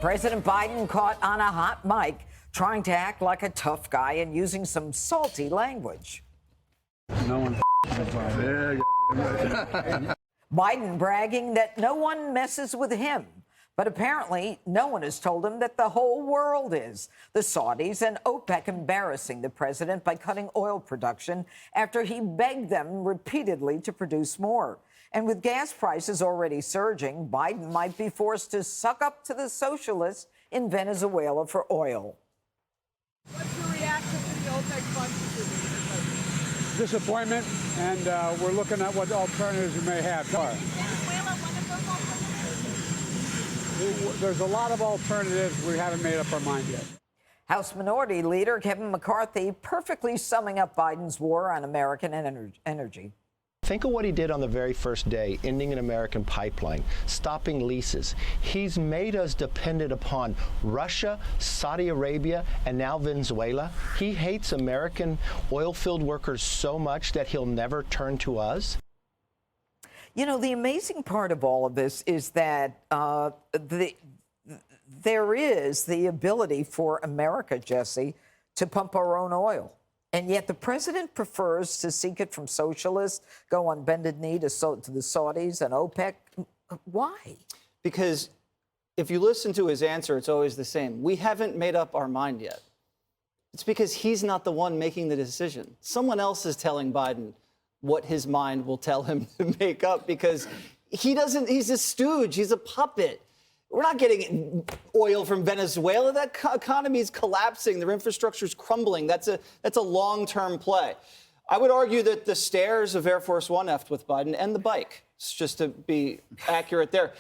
President Biden caught on a hot mic trying to act like a tough guy and using some salty language. No one Biden bragging that no one messes with him. But apparently, no one has told him that the whole world is. The Saudis and OPEC embarrassing the president by cutting oil production after he begged them repeatedly to produce more. And with gas prices already surging, Biden might be forced to suck up to the socialists in Venezuela for oil. What's your reaction to the OPEC Plus? disappointment, and we're looking at what alternatives we may have. There's a lot of alternatives. We haven't made up our mind yet. House Minority Leader Kevin McCarthy perfectly summing up Biden's war on American energy. Think of what he did on the very first day, ending an American pipeline, stopping leases. He's made us dependent upon Russia, Saudi Arabia, and now Venezuela. He hates American oil-filled workers so much that he'll never turn to us. You know, the amazing part of all of this is that there is the ability for America, Jesse, to pump our own oil. And yet the president prefers to seek it from socialists, go on bended knee to the Saudis and OPEC. Why? Because if you listen to his answer, it's always the same. We haven't made up our mind yet. It's because he's not the one making the decision. Someone else is telling Biden what his mind will tell him to make up, because he's a stooge. He's a puppet. We're not getting oil from Venezuela. That economy is collapsing. Their infrastructure is crumbling. That's a long-term play. I would argue that the stairs of Air Force One effed with Biden, and the bike, just to be accurate there.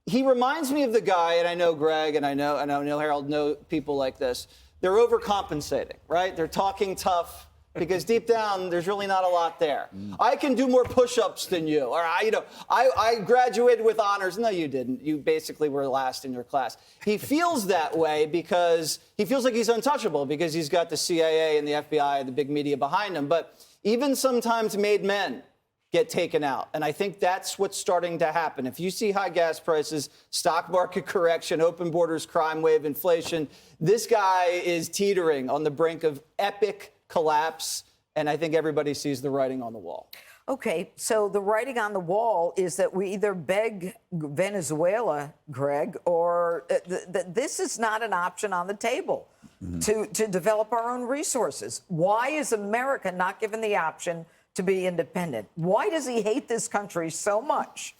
He reminds me of the guy, and I know Greg, and I know Harold know people like this. They're overcompensating, right? They're talking tough, because deep down, there's really not a lot there. I can do more push-ups than you. Or I graduated with honors. No, you didn't. You basically were last in your class. He feels that way because he feels like he's untouchable, because he's got the CIA and the FBI and the big media behind him. But even sometimes made men get taken out. And I think that's what's starting to happen. If you see high gas prices, stock market correction, open borders, crime wave, inflation, this guy is teetering on the brink of epic collapse, and I think everybody sees the writing on the wall. Okay, so the writing on the wall is that we either beg Venezuela, Greg, or this is not an option on the table to develop our own resources. Why is America not given the option to be independent? Why does he hate this country so much?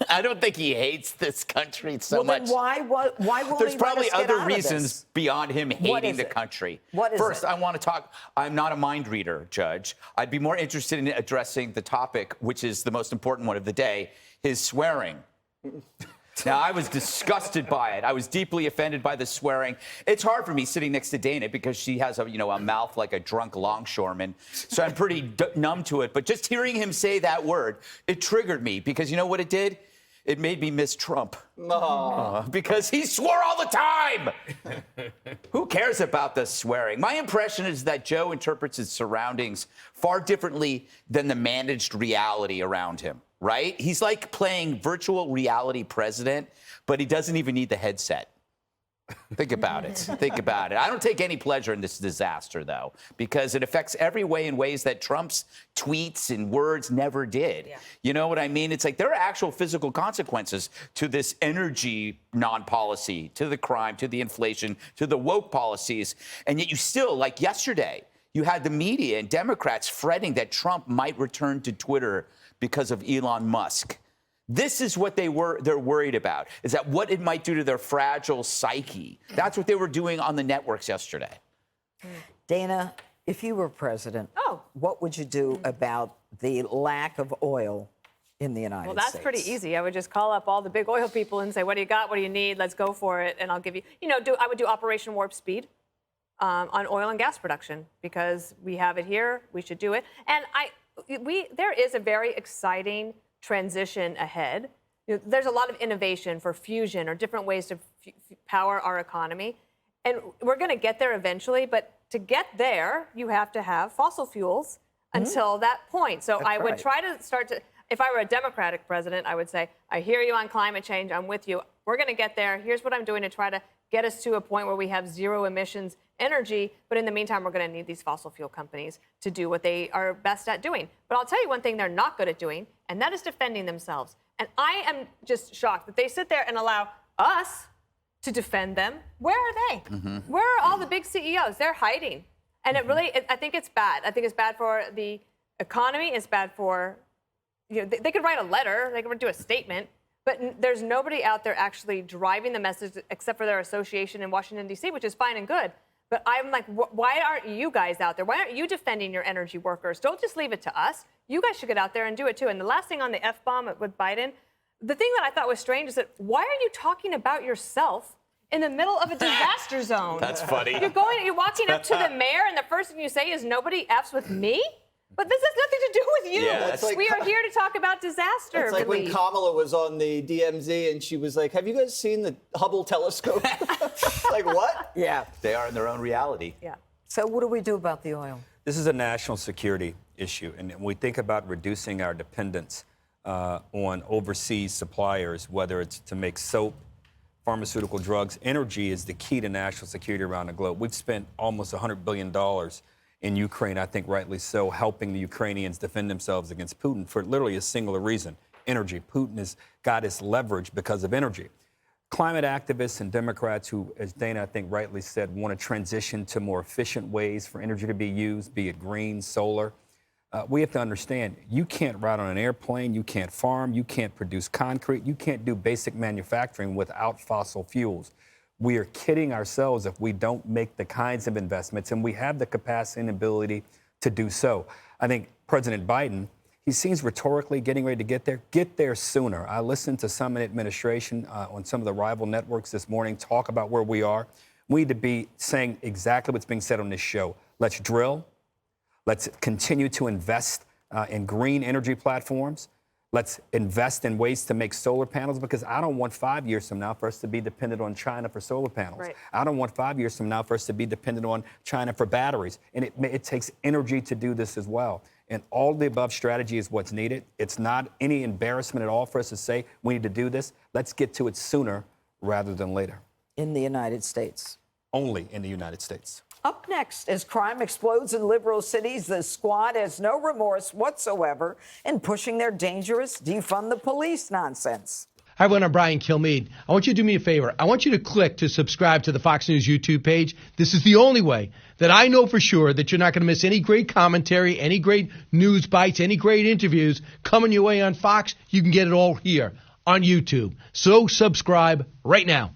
I don't think he hates this country so much. Then why won't There's he probably let us get other out reasons of this? beyond him hating the country. What is First, it? I want to talk. I'm not a mind reader, Judge. I'd be more interested in addressing the topic, which is the most important one of the day, his swearing. Now, I was disgusted by it. I was deeply offended by the swearing. It's hard for me sitting next to Dana because she has a mouth like a drunk longshoreman. So I'm pretty numb to it. But just hearing him say that word, it triggered me, because you know what it did? It made me miss Trump. Because he swore all the time. Who cares about the swearing? My impression is that Joe interprets his surroundings far differently than the managed reality around him, right? He's like playing virtual reality president, but he doesn't even need the headset. Think about it. Think about it. I don't take any pleasure in this disaster, though, because it affects every way in ways that Trump's tweets and words never did. Yeah. You know what I mean? It's like there are actual physical consequences to this energy non-policy, to the crime, to the inflation, to the woke policies. And yet you still, like yesterday, you had the media and Democrats fretting that Trump might return to Twitter because of Elon Musk. This is what they're worried about, is that what it might do to their fragile psyche. That's what they were doing on the networks yesterday. Dana, if you were president, what would you do about the lack of oil in the United States? Well, that's pretty easy. I would just call up all the big oil people and say, what do you got? What do you need? Let's go for it. And I'll give you, I would do Operation Warp Speed on oil and gas production, because we have it here. We should do it. And there is a very exciting transition ahead. There's a lot of innovation for fusion or different ways to power our economy. And we're going to get there eventually. But to get there, you have to have fossil fuels until that point. So I would try to start to, if I were a Democratic president, I would say, I hear you on climate change. I'm with you. We're going to get there. Here's what I'm doing to try to get us to a point where we have zero emissions energy. But in the meantime, we're going to need these fossil fuel companies to do what they are best at doing. But I'll tell you one thing they're not good at doing, and that is defending themselves. And I am just shocked that they sit there and allow us to defend them. Where are they? Where are all the big CEOs? They're hiding. And I think it's bad. I think it's bad for the economy. It's bad for, they could write a letter, they could do a statement, but there's nobody out there actually driving the message except for their association in Washington, D.C., which is fine and good. But I'm like, why aren't you guys out there? Why aren't you defending your energy workers? Don't just leave it to us. You guys should get out there and do it too. And the last thing on the F-bomb with Biden, the thing that I thought was strange is that why are you talking about yourself in the middle of a disaster zone? That's funny. You're walking up to the mayor, and the first thing you say is, nobody F's with me? But this has nothing to do with you. Yeah, it's like, we are here to talk about disaster It's like when relief. Kamala was on the DMZ and she was like, have you guys seen the Hubble telescope? Like, what? Yeah. They are in their own reality. Yeah. So what do we do about the oil? This is a national security issue. And when we think about reducing our dependence on overseas suppliers, whether it's to make soap, pharmaceutical drugs, energy is the key to national security around the globe. We've spent almost $100 billion in Ukraine, I think rightly so, helping the Ukrainians defend themselves against Putin for literally a singular reason, energy. Putin has got his leverage because of energy. Climate activists and Democrats who, as Dana, I think rightly said, want to transition to more efficient ways for energy to be used, be it green, solar. We have to understand, you can't ride on an airplane, you can't farm, you can't produce concrete, you can't do basic manufacturing without fossil fuels. We are kidding ourselves if we don't make the kinds of investments, and we have the capacity and ability to do so. I think President Biden, he seems rhetorically getting ready to get there sooner. I listened to some in administration on some of the rival networks this morning talk about where we are. We need to be saying exactly what's being said on this show. Let's drill. Let's continue to invest in green energy platforms. Let's invest in ways to make solar panels, because I don't want 5 years from now for us to be dependent on China for solar panels. Right. I don't want 5 years from now for us to be dependent on China for batteries. And it takes energy to do this as well. And all the above strategy is what's needed. It's not any embarrassment at all for us to say we need to do this. Let's get to it sooner rather than later. In the United States. Only in the United States. Up next, as crime explodes in liberal cities, the squad has no remorse whatsoever in pushing their dangerous defund the police nonsense. Hi, everyone. I'm Brian Kilmeade. I want you to do me a favor. I want you to click to subscribe to the Fox News YouTube page. This is the only way that I know for sure that you're not going to miss any great commentary, any great news bites, any great interviews coming your way on Fox. You can get it all here on YouTube. So subscribe right now.